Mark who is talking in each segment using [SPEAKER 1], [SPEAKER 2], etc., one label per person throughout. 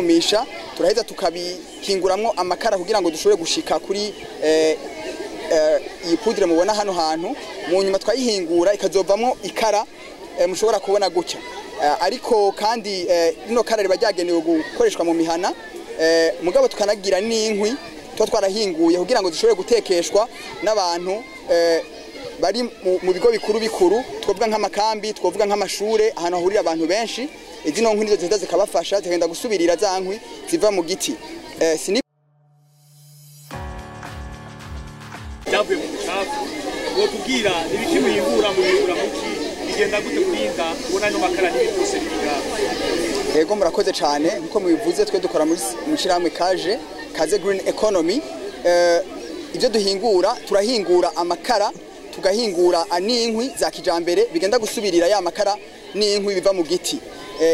[SPEAKER 1] Misha turaheza tukabihinguramwo amakara kugira ngo dushobore gushika kuri iyi poudre mubona hano hantu mu nyuma twayihingura ikazovamwo ikara mushobora kubona gutya ariko kandi ino kara riba ryagenewe gukoreshwa mu mihana mugabo tukanagira n'inkwi twarahinguye kugira ngo dushobore gutekeshwa n'abantu bari mu bigo bikuru twovuga nk'amakambi twovuga nk'amashure ahantu hahurira abantu benshi izino nkwi nizo ziheza zikabafasha zigenda gusubirira za nkwi ziva mu giti
[SPEAKER 2] Javuye mu mucafu ngo tubwira ibiki mwihura muki bigenda gute kurinda ubona no makara n'ibitose biga
[SPEAKER 1] Ego murakoze cyane nkuko mubivuze twe dukora mu shiramwe kaze green economy ibyo duhingura turahingura amakara tugahingura n'inkwi za kijambere bigenda gusubirira ya makara n'inkwi biva mu giti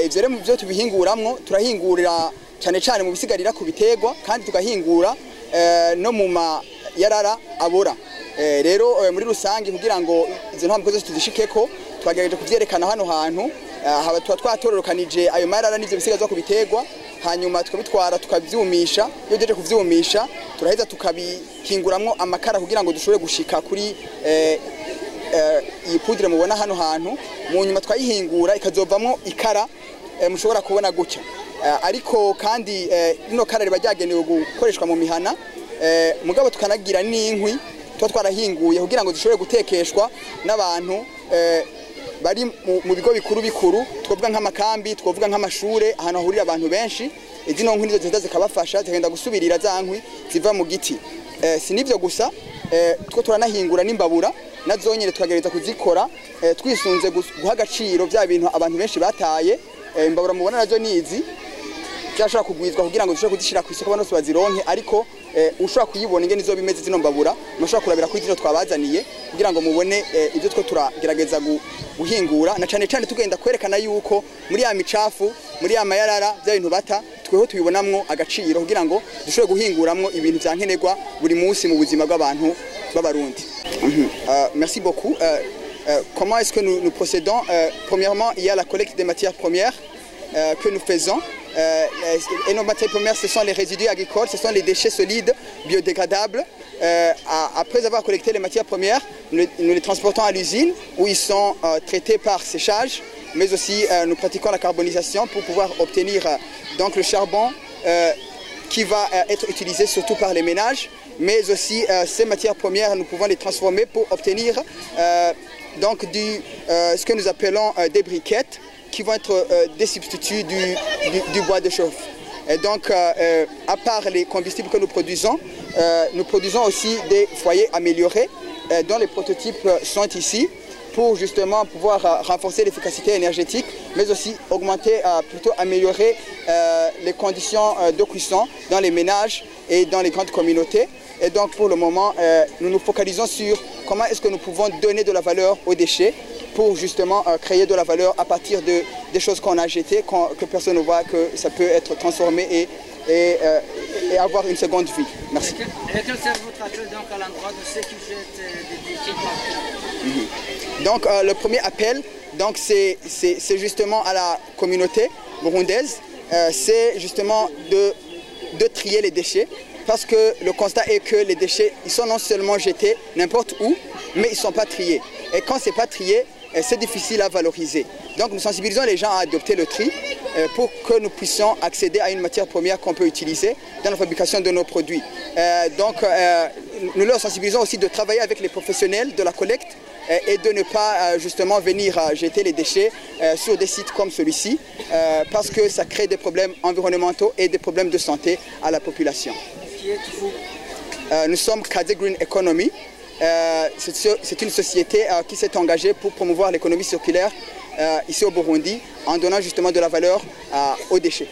[SPEAKER 1] ivyo rero mu byo tubihinguramwo turahingurira cyane mu bisigarira ku bitegwa kandi tugahingura no mu yarara abora rero muri rusangi kugira ngo izo ntambwe zose tuzishikeko twagerageje kuvyerekana hano hantu haba twatororokanije ayo marara n'ivyo bisigazwa ku bitegwa hanyuma tukabitwara tukavyumisha iyo deje kuvyumisha turaheza tukabihinguramwo amakara kugira ngo dushobore gushika kuri iyi poudre mubona hano hantu mu nyuma twayihingura ikazovamwo ikara mushobora kubona gutya ariko kandi ino kara riba ryagenewe gukoreshwa mu mihana mugabo tukanagira n'inkwi twarahinguye kugira ngo dushobore gutekeshwa n'abantu bari mu bigo bikuru twovuga nk'amakambi twovuga nk'amashure ahantu hahurira abantu benshi izino nkwi nizo ziheza zikabafasha zigenda gusubirira za nkwi ziva mu giti sinivyo gusa two turanahingura n'imbabura nazonyene tukagereza kuzikora twisunze guha agaciro bya bintu abantu benshi bataye imbabura mubona nazo nizi cyashobora kugwizwa kugira ngo dushobore kuzishira ku isoko bano bazironke ariko ushobora kuyibona ingene izo bimeze zino mbabura mushobora kurabira kuri zino twabazaniye kugira ngo mubone ibyo two turagerageza guhingura na cyane tugenda kwerekana yuko muri ya micafu muri ya mayarara bya bintu bata tweho tubibonamwo agaciro kugira ngo dushobore guhinguramwo ibintu byankenerwa buri munsi mu buzima bw'abantu b'abarundi. Merci beaucoup. Comment est-ce que nous procédons? Premièrement, il y a la collecte des matières premières que nous faisons. Et nos matières premières, ce sont les résidus agricoles, ce sont les déchets solides biodégradables. Après avoir collecté les matières premières, nous les transportons à l'usine où ils sont traités par séchage, mais aussi nous pratiquons la carbonisation pour pouvoir obtenir donc le charbon qui va être utilisé surtout par les ménages, mais aussi ces matières premières, nous pouvons les transformer pour obtenir donc ce que nous appelons des briquettes, qui vont être des substituts du bois de chauffe. Et donc, à part les combustibles que nous produisons aussi des foyers améliorés dont les prototypes sont ici pour justement pouvoir renforcer l'efficacité énergétique, mais aussi augmenter, plutôt améliorer les conditions de cuisson dans les ménages et dans les grandes communautés. Et donc, pour le moment, nous nous focalisons sur comment est-ce que nous pouvons donner de la valeur aux déchets pour justement créer de la valeur à partir des choses qu'on a jetées, que personne ne voit, que ça peut être transformé et avoir une seconde vie. Merci.
[SPEAKER 3] Et quel serait votre appel donc à l'endroit de ceux qui jettent des déchets partout?
[SPEAKER 1] Donc le premier appel, c'est justement à la communauté burundaise, c'est justement de trier les déchets. Parce que le constat est que les déchets, ils sont non seulement jetés n'importe où, mais ils ne sont pas triés. Et quand ce n'est pas trié, c'est difficile à valoriser. Donc nous sensibilisons les gens à adopter le tri pour que nous puissions accéder à une matière première qu'on peut utiliser dans la fabrication de nos produits. Nous leur sensibilisons aussi de travailler avec les professionnels de la collecte et de ne pas justement venir jeter les déchets sur des sites comme celui-ci parce que ça crée des problèmes environnementaux et des problèmes de santé à la population. Nous sommes Kaze Green Economy. C'est une société qui s'est engagée pour promouvoir l'économie circulaire ici au Burundi en donnant justement de la valeur aux déchets.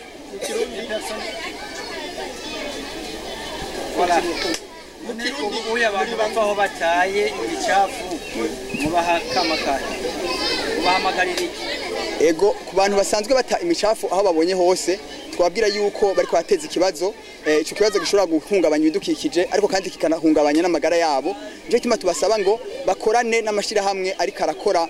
[SPEAKER 3] Voilà. Ubu abantu bavaho bataye imicafu mubaha kamakara ubahamagarira iki?
[SPEAKER 1] Ego ku bantu basanzwe bata imicafu aho babonye hose twabwira yuko bari kwateza ikibazo ico kibazo gishobora guhungabanya ibidukikije ariko kandi kikanahungabanya n'amagara yabo. Nje kituma tubasaba ngo bakorane n'amashira hamwe ariko arakora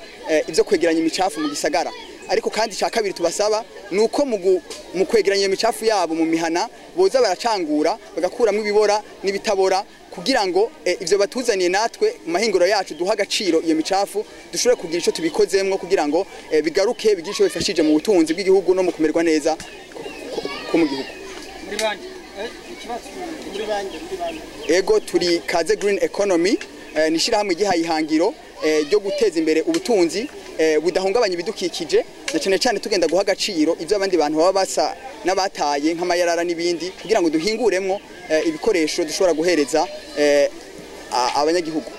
[SPEAKER 1] ivyo kwegeranya imicafu mu gisagara. Ariko kandi cya kabiri tubasaba nuko mu kwegeranya iyo micafu yabo mu mihana boza baracangura bagakuramo ibibora n'ibitabora kugira ngo ivyo batuzaniye natwe mu mahinguro yacu duha agaciro iyo micafu dushobore kugira ico tubikozemwo kugira ngo bigaruke bigira ico bifashije mu butunzi bw'igihugu no mu kumerwa neza ko mu gihugu. Ego turi Kaze Green Economy nishirahamwe gihaye ihangiro ryo guteza imbere ubutunzi budahungabanya ibidukikije na cyane cyane tugenda guha agaciro ivyo abandi bantu baba basa n'abataye nk'amayarara n'ibindi kugira ngo duhinguremwo ibikoresho dushobora guhereza abanyagihugu.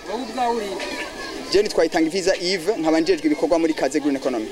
[SPEAKER 1] Je nitwayitanga Iviza Yves nkabanjejwe ibikorwa muri Kaze Green Economy.